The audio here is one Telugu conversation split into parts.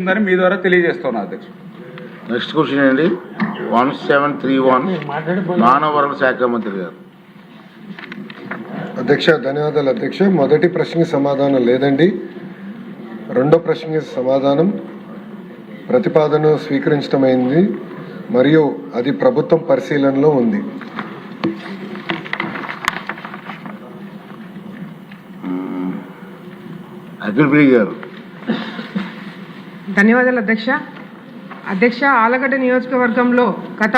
మీ ద్వారా తెలియజేస్తున్నా అధ్యక్ష. నెక్స్ట్ క్వశ్చన్ అండి 1731 మానవ వనరుల శాఖ మంత్రి గారు. అధ్యక్ష ధన్యవాదాలు అధ్యక్ష. మొదటి ప్రశ్నకి సమాధానం లేదండి. రెండో ప్రశ్నకి సమాధానం ప్రతిపాదన స్వీకరించడమైంది మరియు అది ప్రభుత్వం పరిశీలనలో ఉంది. అఖిలప్రియ గారు. ధన్యవాదాలు అధ్యక్ష. ఆలగడ్డ నియోజకవర్గంలో గత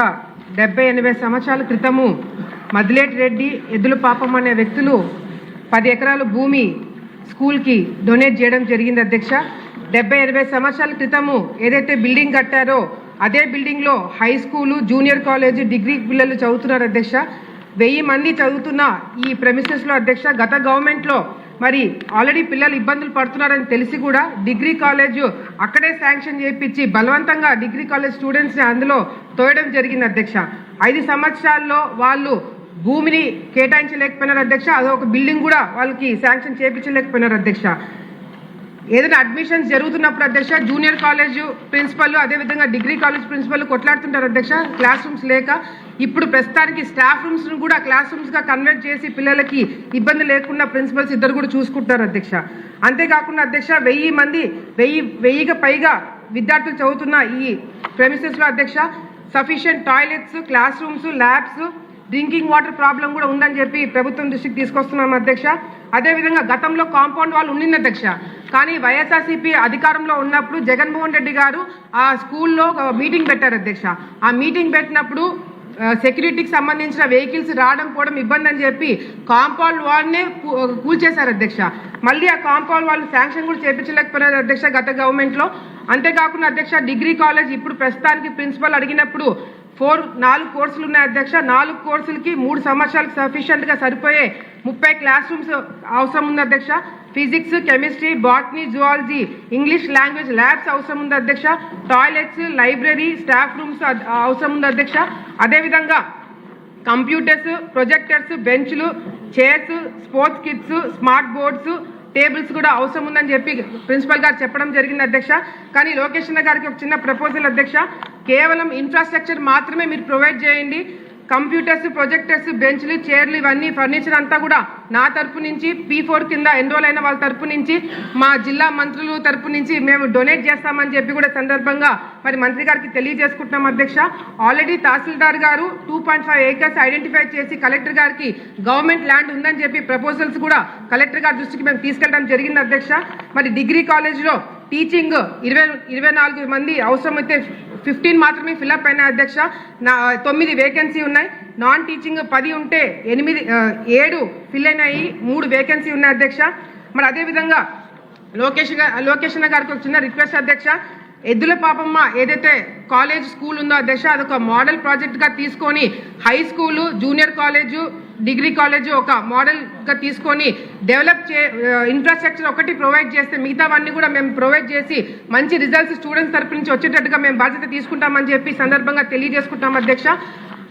70-80 సంవత్సరాల క్రితము మదిలేటి రెడ్డి, ఎద్దుల పాపం అనే వ్యక్తులు 10 ఎకరాల భూమి స్కూల్కి డొనేట్ చేయడం జరిగింది అధ్యక్ష. 70-80 సంవత్సరాల క్రితము ఏదైతే బిల్డింగ్ కట్టారో అదే బిల్డింగ్లో high school, junior college, degree పిల్లలు చదువుతున్నారు అధ్యక్ష. 1000 మంది చదువుతున్న ఈ ప్రెమిసెస్లో అధ్యక్ష గత గవర్నమెంట్లో మరి ఆల్రెడీ పిల్లలు ఇబ్బందులు పడుతున్నారని తెలిసి కూడా డిగ్రీ కాలేజ్ అక్కడే శాంక్షన్ చేయించి బలవంతంగా డిగ్రీ కాలేజ్ స్టూడెంట్స్ని అందులో తోయడం జరిగింది అధ్యక్ష. 5 సంవత్సరాల్లో వాళ్ళు భూమిని కేటాయించలేకపోయినారు అధ్యక్ష. అదొక బిల్డింగ్ కూడా వాళ్ళకి శాంక్షన్ చేయించలేకపోయినారు అధ్యక్ష. ఏదైనా అడ్మిషన్స్ జరుగుతున్నప్పుడు అధ్యక్ష జూనియర్ కాలేజ్ ప్రిన్సిపల్ అదేవిధంగా డిగ్రీ కాలేజ్ ప్రిన్సిపల్ కొట్లాడుతుంటారు అధ్యక్ష క్లాస్ రూమ్స్ లేక. ఇప్పుడు ప్రస్తుతానికి స్టాఫ్ రూమ్స్ను కూడా క్లాస్ రూమ్స్గా కన్వర్ట్ చేసి పిల్లలకి ఇబ్బంది లేకుండా ప్రిన్సిపల్స్ ఇద్దరు కూడా చూసుకుంటారు అధ్యక్ష. అంతేకాకుండా అధ్యక్ష 1000కి పైగా విద్యార్థులు చదువుతున్న ఈ ప్రెమిసెస్లో అధ్యక్ష sufficient toilets, class rooms, labs, drinking water problem కూడా ఉందని చెప్పి ప్రభుత్వం దృష్టికి తీసుకొస్తున్నాం అధ్యక్ష. అదేవిధంగా గతంలో కాంపౌండ్ వాళ్ళు ఉండింది అధ్యక్ష. కానీ వైఎస్ఆర్సీపీ అధికారంలో ఉన్నప్పుడు జగన్మోహన్ రెడ్డి గారు ఆ స్కూల్లో మీటింగ్ పెట్టారు అధ్యక్ష. ఆ మీటింగ్ పెట్టినప్పుడు సెక్యూరిటీకి సంబంధించిన వెహికల్స్ రావడం పోవడం ఇబ్బంది అని చెప్పి కాంపౌండ్ వాల్నే కూల్చేశారు అధ్యక్ష. మళ్ళీ ఆ కాంపౌండ్ వాళ్ళు శాంక్షన్ కూడా చేయించలేకపోయినారు అధ్యక్ష గత గవర్నమెంట్లో. అంతేకాకుండా అధ్యక్ష డిగ్రీ కాలేజ్ ఇప్పుడు ప్రస్తుతానికి ప్రిన్సిపల్ అడిగినప్పుడు 4 కోర్సులు ఉన్నాయి అధ్యక్ష. 4 కోర్సులకి 3 సంవత్సరాలకు సఫిషియెంట్గా సరిపోయే 30 క్లాస్ రూమ్స్ అవసరం ఉంది అధ్యక్ష. Physics, chemistry, botany, zoology, English language labs అవసరం ఉంది అధ్యక్ష. టాయిలెట్స్, లైబ్రరీ, స్టాఫ్ రూమ్స్ అవసరం ఉంది అధ్యక్ష. అదేవిధంగా కంప్యూటర్స్, ప్రొజెక్టర్స్, బెంచ్లు, chairs, sports kits, smart boards, tables కూడా అవసరం ఉందని చెప్పి ప్రిన్సిపల్ గారు చెప్పడం జరిగింది అధ్యక్ష. కానీ లోకేష్ అన్న గారికి ఒక చిన్న ప్రపోజల్ అధ్యక్ష. కేవలం ఇన్ఫ్రాస్ట్రక్చర్ మాత్రమే మీరు ప్రొవైడ్ చేయండి. కంప్యూటర్స్, ప్రొజెక్టర్స్, బెంచ్లు, చైర్లు ఇవన్నీ ఫర్నిచర్ అంతా కూడా నా తరపు నుంచి P4 కింద ఎన్రోల్ అయిన వాళ్ళ తరపు నుంచి మా జిల్లా మంత్రులు తరపు నుంచి మేము డొనేట్ చేస్తామని చెప్పి కూడా సందర్భంగా మరి మంత్రి గారికి తెలియజేసుకుంటున్నాం అధ్యక్ష. ఆల్రెడీ తహసీల్దార్ గారు 2.5 acres ఐడెంటిఫై చేసి కలెక్టర్ గారికి గవర్నమెంట్ ల్యాండ్ ఉందని చెప్పి ప్రపోజల్స్ కూడా కలెక్టర్ గారి దృష్టికి మేము తీసుకెళ్ళడం జరిగింది అధ్యక్ష. మరి డిగ్రీ కాలేజ్లో టీచింగ్ 24 మంది అవసరమైతే 15 మాత్రమే ఫిల్అప్ అయినాయి అధ్యక్ష. 9 వేకెన్సీ ఉన్నాయి. నాన్ టీచింగ్ 10 ఉంటే 7 ఫిల్ అయినాయి, 3 వేకెన్సీ ఉన్నాయి అధ్యక్ష. మరి అదేవిధంగా లోకేష్ అన్న గారికి ఒక చిన్న రిక్వెస్ట్ అధ్యక్ష. ఎద్దుల పాపమ్మ ఏదైతే కాలేజ్ స్కూల్ ఉందో అధ్యక్ష అదొక మోడల్ ప్రాజెక్ట్గా తీసుకొని high school, junior college, degree college ఒక మోడల్గా తీసుకొని డెవలప్ ఇన్ఫ్రాస్ట్రక్చర్ ఒకటి ప్రొవైడ్ చేస్తే మిగతావన్నీ కూడా మేము ప్రొవైడ్ చేసి మంచి రిజల్ట్స్ స్టూడెంట్స్ తరపు నుంచి వచ్చేటట్టుగా మేము బాధ్యత తీసుకుంటామని చెప్పి సందర్భంగా తెలియజేసుకుంటాం అధ్యక్ష.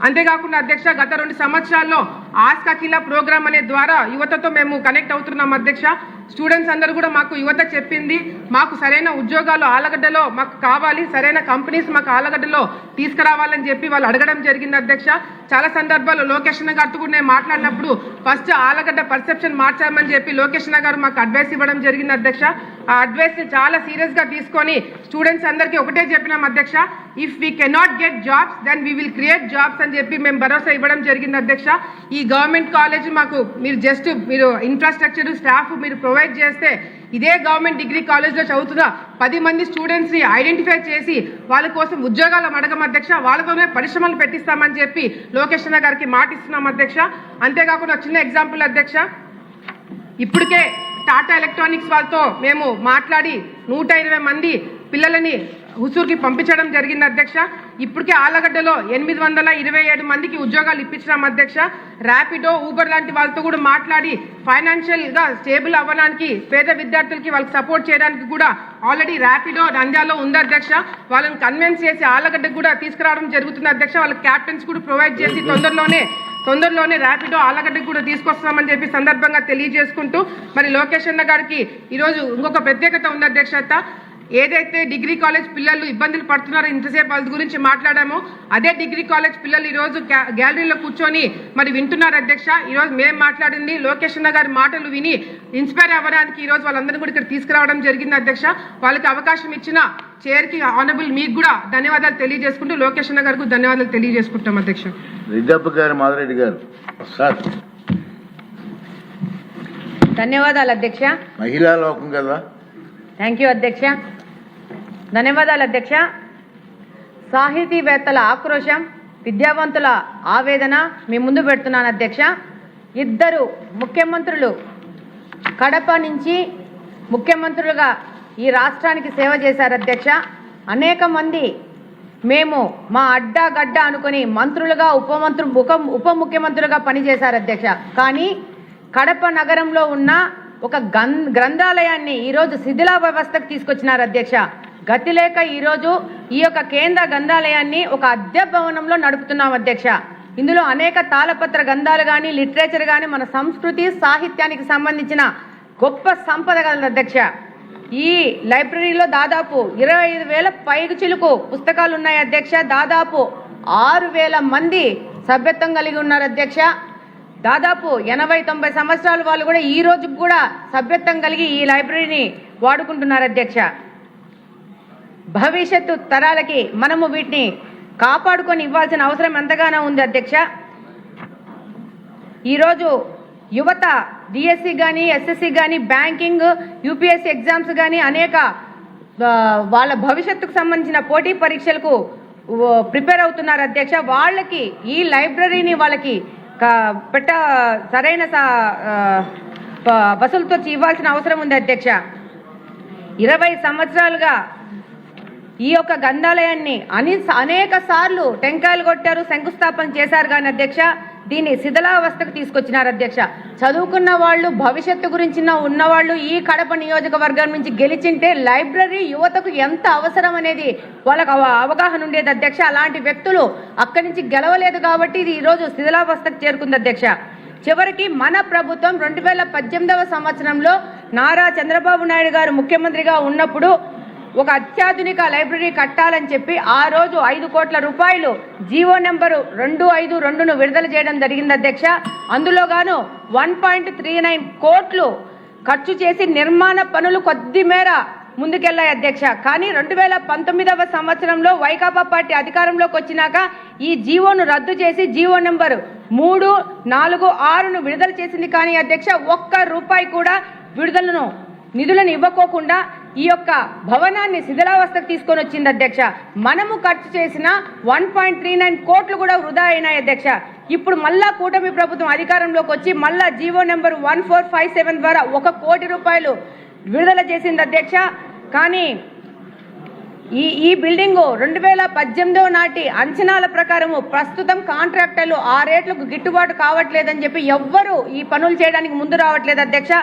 అంతేకాకుండా అధ్యక్ష గత 2 సంవత్సరాల్లో ఆస్క్ అఖిల ప్రోగ్రామ్ అనే ద్వారా యువతతో మేము కనెక్ట్ అవుతున్నాం అధ్యక్ష. స్టూడెంట్స్ అందరూ కూడా మాకు యువత చెప్పింది మాకు సరైన ఉద్యోగాలు ఆలగడ్డలో మాకు కావాలి, సరైన కంపెనీస్ మాకు ఆలగడ్డలో తీసుకురావాలని చెప్పి వాళ్ళు అడగడం జరిగింది అధ్యక్ష. చాలా సందర్భాల్లో లోకేష్ అన్న గారితో కూడా నేను మాట్లాడినప్పుడు ఫస్ట్ ఆలగడ్డ పర్సెప్షన్ మార్చామని చెప్పి లోకేష్ అన్న గారు మాకు అడ్వైస్ ఇవ్వడం జరిగింది అధ్యక్ష. ఆ అడ్వైస్ని చాలా సీరియస్గా తీసుకొని స్టూడెంట్స్ అందరికీ ఒకటే చెప్పినాం అధ్యక్ష. If we cannot get jobs then we will create jobs అని చెప్పి మేము భరోసా ఇవ్వడం జరిగింది అధ్యక్ష. ఈ గవర్నమెంట్ కాలేజ్ మాకు మీరు ఇన్ఫ్రాస్ట్రక్చర్, స్టాఫ్ మీరు ప్రొవైడ్ చేస్తే ఇదే గవర్నమెంట్ డిగ్రీ కాలేజ్లో చదువుతున్న 10 మంది స్టూడెంట్స్ని ఐడెంటిఫై చేసి వాళ్ళ కోసం ఉద్యోగాలు అడగం అధ్యక్ష. వాళ్ళతోనే పరిశ్రమలు పెట్టిస్తామని చెప్పి లోకేష్ అన్న గారికి మాటిస్తున్నాం అధ్యక్ష. అంతేకాకుండా చిన్న ఎగ్జాంపుల్ అధ్యక్ష. ఇప్పటికే టాటా ఎలక్ట్రానిక్స్ వాళ్ళతో మేము మాట్లాడి 120 మంది పిల్లలని హుసూర్కి పంపించడం జరిగింది అధ్యక్ష. ఇప్పటికే ఆలగడ్డలో 827 మందికి ఉద్యోగాలు ఇప్పించినాం అధ్యక్ష. ర్యాపిడో, ఊబర్ లాంటి వాళ్ళతో కూడా మాట్లాడి ఫైనాన్షియల్గా స్టేబుల్ అవ్వడానికి పేద విద్యార్థులకి వాళ్ళకి సపోర్ట్ చేయడానికి కూడా ఆల్రెడీ ర్యాపిడో నంద్యాలలో ఉంది అధ్యక్ష. వాళ్ళని కన్విన్స్ చేసి ఆలగడ్డకు కూడా తీసుకురావడం జరుగుతుంది అధ్యక్ష. వాళ్ళకి క్యాప్టెన్స్ కూడా ప్రొవైడ్ చేసి తొందరలోనే ర్యాపిడో ఆలగడ్డకు కూడా తీసుకొస్తామని చెప్పి సందర్భంగా తెలియజేసుకుంటూ మరి లోకేష్ అన్న గారికి ఈరోజు ఇంకొక ప్రత్యేకత ఉంది అధ్యక్షత. ఏదైతే డిగ్రీ కాలేజ్ పిల్లలు ఇబ్బందులు పడుతున్నారో ఇంతసేపు వాళ్ళ గురించి మాట్లాడామో అదే డిగ్రీ కాలేజ్ పిల్లలు ఈరోజు గ్యాలరీలో కూర్చొని మరి వింటున్నారు అధ్యక్ష. ఈరోజు మేము మాట్లాడింది లోకేష్ అన్న గారి మాటలు విని ఇన్స్పైర్ అవ్వడానికి ఈరోజు వాళ్ళందరినీ కూడా ఇక్కడ తీసుకురావడం జరిగింది అధ్యక్ష. వాళ్ళకి అవకాశం ఇచ్చిన చైర్కి ఆనరబుల్ మీకు కూడా ధన్యవాదాలు తెలియజేసుకుంటూ లోకేష్ అన్న గారికి ధన్యవాదాలు తెలియజేసుకుంటాం అధ్యక్ష. రెడ్డప్ప గారు మాధరెడ్డి గారు సార్. ధన్యవాదాలు అధ్యక్ష. మహిళా లోకం కదా. థ్యాంక్ యూ అధ్యక్ష. ధన్యవాదాలు అధ్యక్ష. సాహితీవేత్తల ఆక్రోశం, విద్యావంతుల ఆవేదన మీ ముందు పెడుతున్నాను అధ్యక్ష. ఇద్దరు ముఖ్యమంత్రులు కడప నుంచి ముఖ్యమంత్రులుగా ఈ రాష్ట్రానికి సేవ చేశారు అధ్యక్ష. అనేక మంది మేము మా అడ్డా గడ్డ అనుకుని మంత్రులుగా ఉప ముఖ్యమంత్రులుగా పనిచేశారు అధ్యక్ష. కానీ కడప నగరంలో ఉన్న ఒక గ్రంథాలయాన్ని ఈరోజు శిథిలా వ్యవస్థకు తీసుకొచ్చినారు అధ్యక్ష. గతి లేక ఈరోజు ఈ యొక్క కేంద్ర గ్రంథాలయాన్ని ఒక అద్దె భవనంలో నడుపుతున్నాం అధ్యక్ష. ఇందులో అనేక తాళపత్ర గ్రంథాలు కానీ లిటరేచర్ కానీ మన సంస్కృతి సాహిత్యానికి సంబంధించిన గొప్ప సంపద కలదు అధ్యక్ష. ఈ లైబ్రరీలో దాదాపు 25,000 పైచిలుకు పుస్తకాలు ఉన్నాయి అధ్యక్ష. దాదాపు 6,000 మంది సభ్యత్వం కలిగి ఉన్నారు అధ్యక్ష. దాదాపు 80-90 సంవత్సరాల వాళ్ళు కూడా ఈ రోజు కూడా సభ్యత్వం కలిగి ఈ లైబ్రరీని వాడుకుంటున్నారు అధ్యక్ష. భవిష్యత్తు తరాలకి మనము వీటిని కాపాడుకొని ఇవ్వాల్సిన అవసరం ఎంతగానో ఉంది అధ్యక్ష. ఈరోజు యువత డిఎస్సి కానీ ఎస్ఎస్సి కానీ బ్యాంకింగ్ యూపీఎస్సి ఎగ్జామ్స్ కానీ అనేక వాళ్ళ భవిష్యత్తుకు సంబంధించిన పోటీ పరీక్షలకు ప్రిపేర్ అవుతున్నారు అధ్యక్ష. వాళ్ళకి ఈ లైబ్రరీని వాళ్ళకి సరైన వసూలుతో ఇవ్వాల్సిన అవసరం ఉంది అధ్యక్ష. 20 సంవత్సరాలుగా ఈ యొక్క గ్రంథాలయాన్ని అనేక సార్లు టెంకాయలు కొట్టారు, శంకుస్థాపన చేశారు కానీ అధ్యక్ష దీన్ని శిథిలావస్థకు తీసుకొచ్చినారు అధ్యక్ష. చదువుకున్న వాళ్ళు భవిష్యత్తు గురించి ఉన్నవాళ్ళు ఈ కడప నియోజకవర్గం నుంచి గెలిచింటే లైబ్రరీ యువతకు ఎంత అవసరం అనేది వాళ్ళకు అవగాహన ఉండేది అధ్యక్ష. అలాంటి వ్యక్తులు అక్కడి నుంచి గెలవలేదు కాబట్టి ఇది ఈరోజు శిథిలావస్థకు చేరుకుంది అధ్యక్ష. చివరికి మన ప్రభుత్వం 2018వ సంవత్సరంలో నారా చంద్రబాబు నాయుడు గారు ముఖ్యమంత్రిగా ఉన్నప్పుడు ఒక అత్యాధునిక లైబ్రరీ కట్టాలని చెప్పి ఆ రోజు 5 కోట్ల రూపాయలు జీవో నెంబరు 252ను విడుదల చేయడం జరిగింది అధ్యక్ష. అందులో గాను 1.39 కోట్లు ఖర్చు చేసి నిర్మాణ పనులు కొద్ది మేర ముందుకెళ్లాయి అధ్యక్ష. కానీ 2019వ సంవత్సరంలో వైకాపా పార్టీ అధికారంలోకి వచ్చినాక ఈ జీవోను రద్దు చేసి జీవో నెంబరు 346ను విడుదల చేసింది. కానీ అధ్యక్ష ఒక్క రూపాయి కూడా నిధులను ఇవ్వకోకుండా ఈ యొక్క భవనాన్ని శిథిలావస్థకు తీసుకొని వచ్చింది అధ్యక్ష. మనము ఖర్చు చేసిన 1.39 కోట్లు కూడా వృధా అయినాయి అధ్యక్ష. ఇప్పుడు మళ్ళా కూటమి ప్రభుత్వం అధికారంలోకి వచ్చి మళ్ళా జీవో నెంబర్ 1457 ద్వారా 1 కోటి రూపాయలు విడుదల చేసింది అధ్యక్ష. కానీ ఈ బిల్డింగు 2018 నాటి అంచనాల ప్రకారము ప్రస్తుతం కాంట్రాక్టర్లు ఆ రేట్లకు గిట్టుబాటు కావట్లేదని చెప్పి ఎవ్వరూ ఈ పనులు చేయడానికి ముందు రావట్లేదు అధ్యక్ష.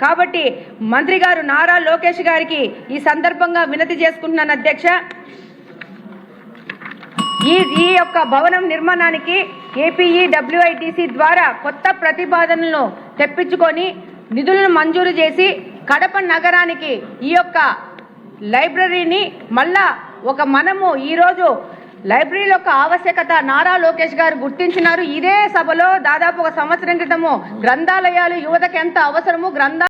కాబట్టి మంత్రి గారు నారా లోకేష్ గారికి ఈ సందర్భంగా వినతి చేసుకుంటున్నాను అధ్యక్ష. ఈ యొక్క భవనం నిర్మాణానికి ఏపీఈడబ్ల్యూఐటీసీ ద్వారా కొత్త ప్రతిపాదనలను తెప్పించుకొని నిధులను మంజూరు చేసి కడప నగరానికి ఈ యొక్క లైబ్రరీని మళ్ళా మనము ఈరోజు లైబ్రరీల యొక్క ఆవశ్యకత నారా లోకేష్ గారు గుర్తించినారు. ఇదే సభలో దాదాపు 1 సంవత్సరం క్రితము గ్రంథాలయాలు యువతకు ఎంత అవసరము